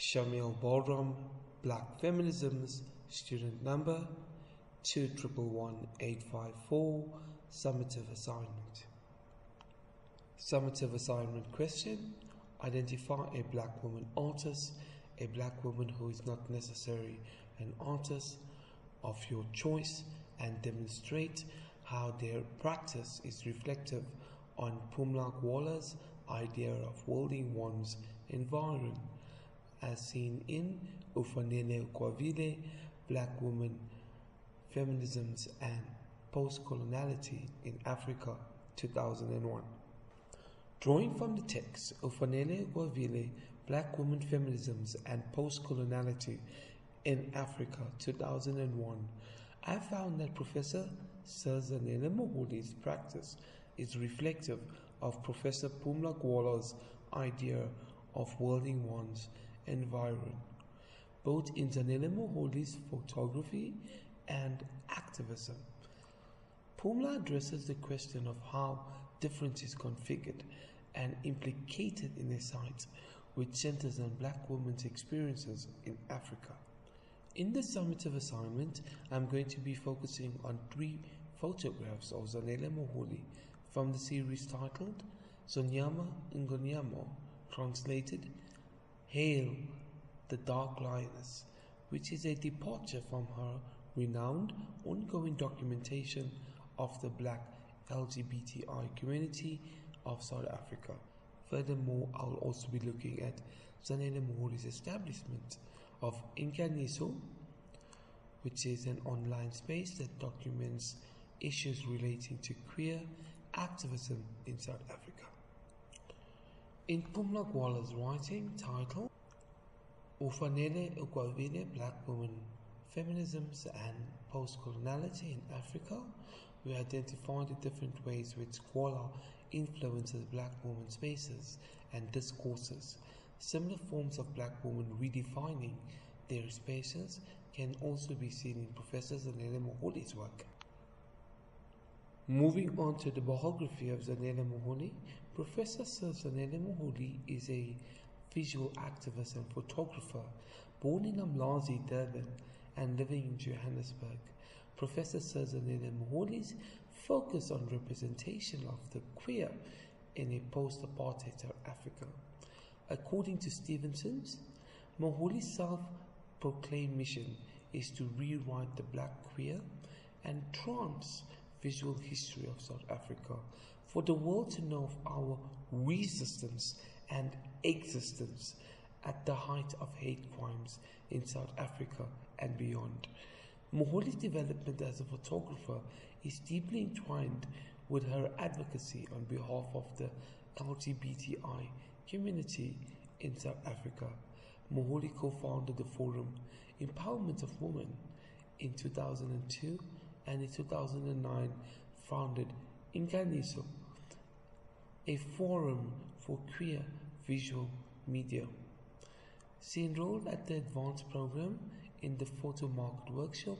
Shamil Balram, Black Feminisms, student number 2111854, Summative Assignment. Summative Assignment question: identify a black woman artist, a black woman who is not necessarily an artist of your choice, and demonstrate how their practice is reflective on Pumla Gqola's idea of worlding one's environ, as seen in Ufanele Uqavile, Blackwoman, Feminisms and Postcoloniality in Africa, 2001. Drawing from the text, Ufanele Uqavile, Blackwoman, Feminisms and Postcoloniality in Africa, 2001, I found that Professor Sir Zanele Muholi's practice is reflective of Professor Pumla Gqola's idea of worlding one's environ, both in Zanele Muholi's photography and activism. Pumla addresses the question of how difference is configured and implicated in a site which centers on black women's experiences in Africa. In this summative assignment, I'm going to be focusing on 3 photographs of Zanele Muholi from the series titled Zonyama Ngonyama, translated Hail the Dark Lioness, which is a departure from her renowned ongoing documentation of the black LGBTI community of South Africa. Furthermore, I'll also be looking at Zanele Muholi's establishment of Inkaniso, which is an online space that documents issues relating to queer activism in South Africa. In Pumla Gqola's writing titled Ufanele Uqavile, Blackwoman, Feminisms and Postcoloniality in Africa, we identify the different ways which Gqola influences black women spaces and discourses. Similar forms of black women redefining their spaces can also be seen in Professor Zanele Muholi's work. Moving on to the biography of Zanele Muholi, Professor Sir Zanele Muholi is a visual activist and photographer born in Umlazi, Durban, and living in Johannesburg. Professor Sir Zanele Muholi's focus on representation of the queer in a post-apartheid South Africa. According to Stevenson's, Muholi's self-proclaimed mission is to rewrite the black, queer and trans visual history of South Africa for the world to know of our resistance and existence at the height of hate crimes in South Africa and beyond. Muholi's development as a photographer is deeply entwined with her advocacy on behalf of the LGBTI community in South Africa. Muholi co-founded the forum Empowerment of Women in 2002 and in 2009 founded Inkaniso, a forum for queer visual media. She enrolled at the advanced program in the Photo Market Workshop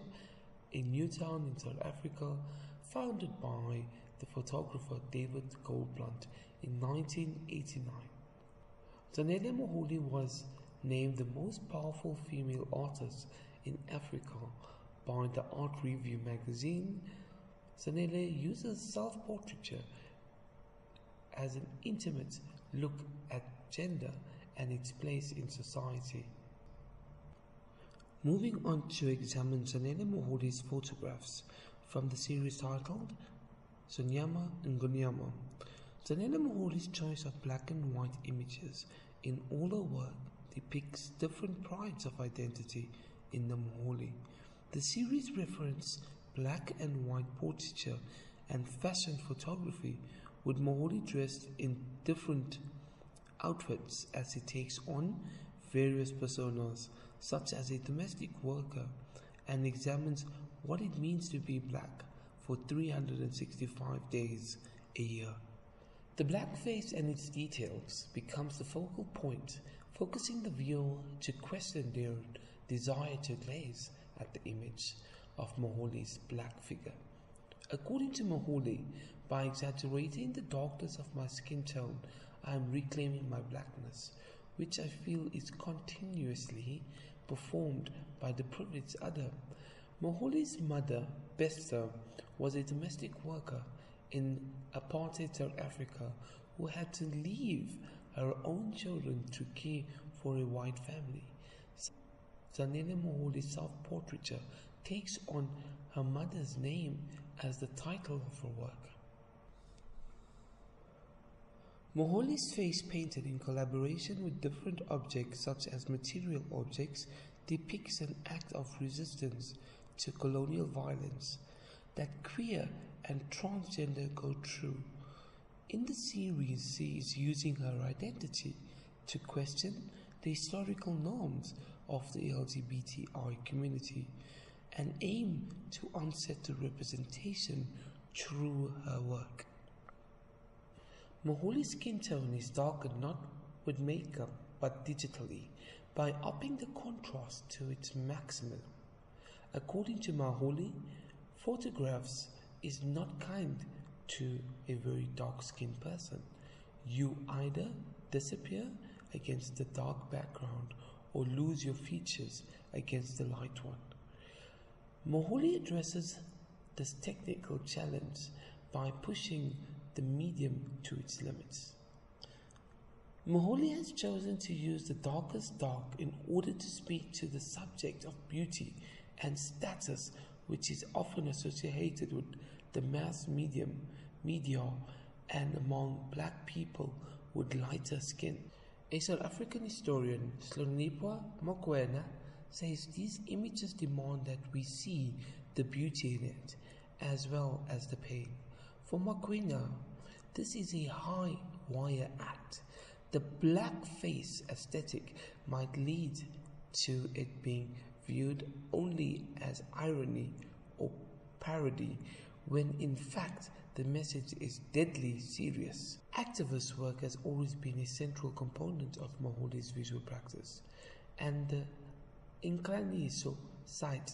in Newtown in South Africa, founded by the photographer David Goldblunt in 1989. Zanele Muholi was named the most powerful female artist in Africa by the Art Review magazine. Zanele uses self-portraiture as an intimate look at gender and its place in society. Moving on to examine Zanele Muholi's photographs from the series titled Zonyama Ngonyama. Zanele Muholi's choice of black and white images in all her work depicts different prides of identity in the Muholi. The series references black and white portraiture and fashion photography, with Muholi dressed in different outfits as he takes on various personas, such as a domestic worker, and examines what it means to be black for 365 days a year. The black face and its details becomes the focal point, focusing the viewer to question their desire to glaze at the image of Muholi's black figure. According to Muholi, by exaggerating the darkness of my skin tone, I am reclaiming my blackness, which I feel is continuously performed by the privileged other. Muholi's mother, Bester, was a domestic worker in apartheid South Africa who had to leave her own children to care for a white family. Zanele Muholi's self-portraiture takes on her mother's name as the title of her work. Muholi's face, painted in collaboration with different objects such as material objects, depicts an act of resistance to colonial violence that queer and transgender go through. In the series, she is using her identity to question the historical norms of the LGBTI community and aim to unsettle representation through her work. Muholi's skin tone is darkened not with makeup but digitally by upping the contrast to its maximum. According to Muholi, photographs is not kind to a very dark-skinned person. You either disappear against the dark background or lose your features against the light one. Muholi addresses this technical challenge by pushing the medium to its limits. Muholi has chosen to use the darkest dark in order to speak to the subject of beauty and status, which is often associated with the mass media and among black people with lighter skin. A South African historian, Hlonipho Mokoena, says these images demand that we see the beauty in it as well as the pain. For Mokoena, this is a high wire act. The blackface aesthetic might lead to it being viewed only as irony or parody, when in fact the message is deadly serious. Activist work has always been a central component of Muholi's visual practice, and the Inhlaniso site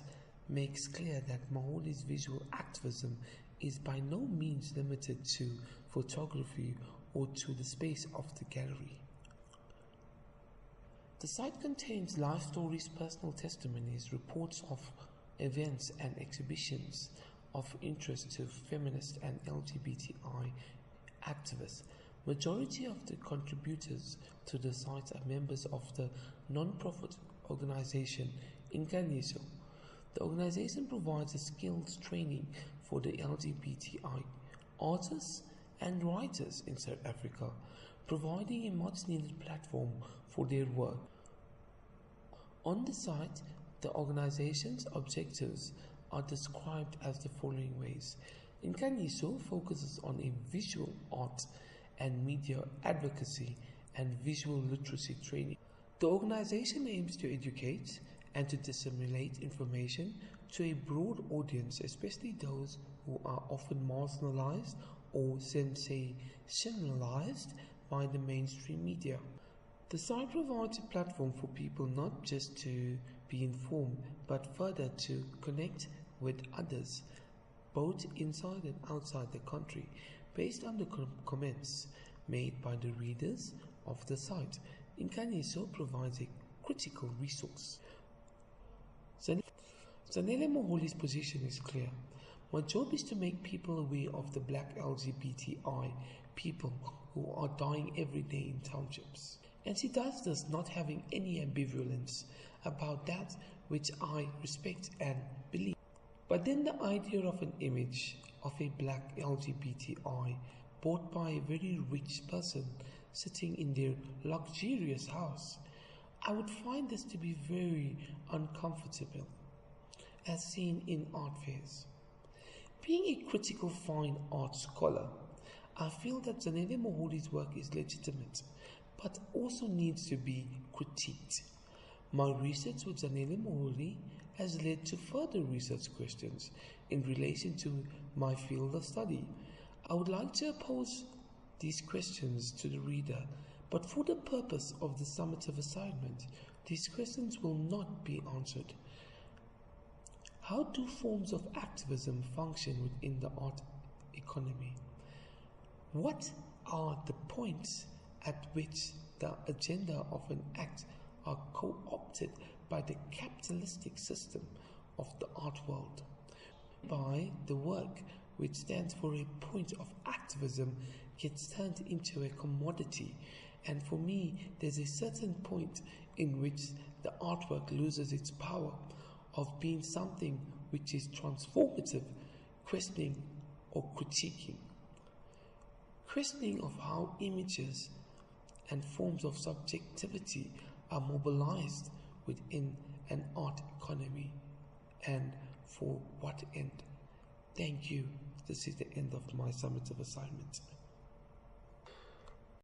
makes clear that Muholi's visual activism is by no means limited to photography or to the space of the gallery. The site contains life stories, personal testimonies, reports of events and exhibitions of interest to feminist and LGBTI activists. Majority of the contributors to the site are members of the non-profit organization Inhlaniso. The organization provides a skills training for the LGBTI artists and writers in South Africa, providing a much-needed platform for their work. On the site, the organization's objectives are described as the following ways. Inhlaniso focuses on a visual art and media advocacy and visual literacy training. The organization aims to educate and to disseminate information to a broad audience, especially those who are often marginalized or sensationalized by the mainstream media. The site provides a platform for people not just to be informed, but further to connect with others, both inside and outside the country, based on the comments made by the readers of the site. Inhlaniso provides a critical resource. Zanele Muholi's position is clear. My job is to make people aware of the black LGBTI people who are dying every day in townships. And she does this not having any ambivalence about that which I respect and believe. But then the idea of an image of a black LGBTI bought by a very rich person sitting in their luxurious house, I would find this to be very uncomfortable, as seen in art fairs. Being a critical fine art scholar, I feel that Zanele Muholi's work is legitimate, but also needs to be critiqued. My research with Zanele Muholi has led to further research questions in relation to my field of study. I would like to pose these questions to the reader, but for the purpose of the summative assignment, these questions will not be answered. How do forms of activism function within the art economy? What are the points at which the agenda of an act are co-opted by the capitalistic system of the art world. By the work which stands for a point of activism gets turned into a commodity, and for me there's a certain point in which the artwork loses its power of being something which is transformative, questioning or critiquing. Questioning of how images and forms of subjectivity are mobilized within an art economy, and for what end. Thank you. This is the end of my summative assignment.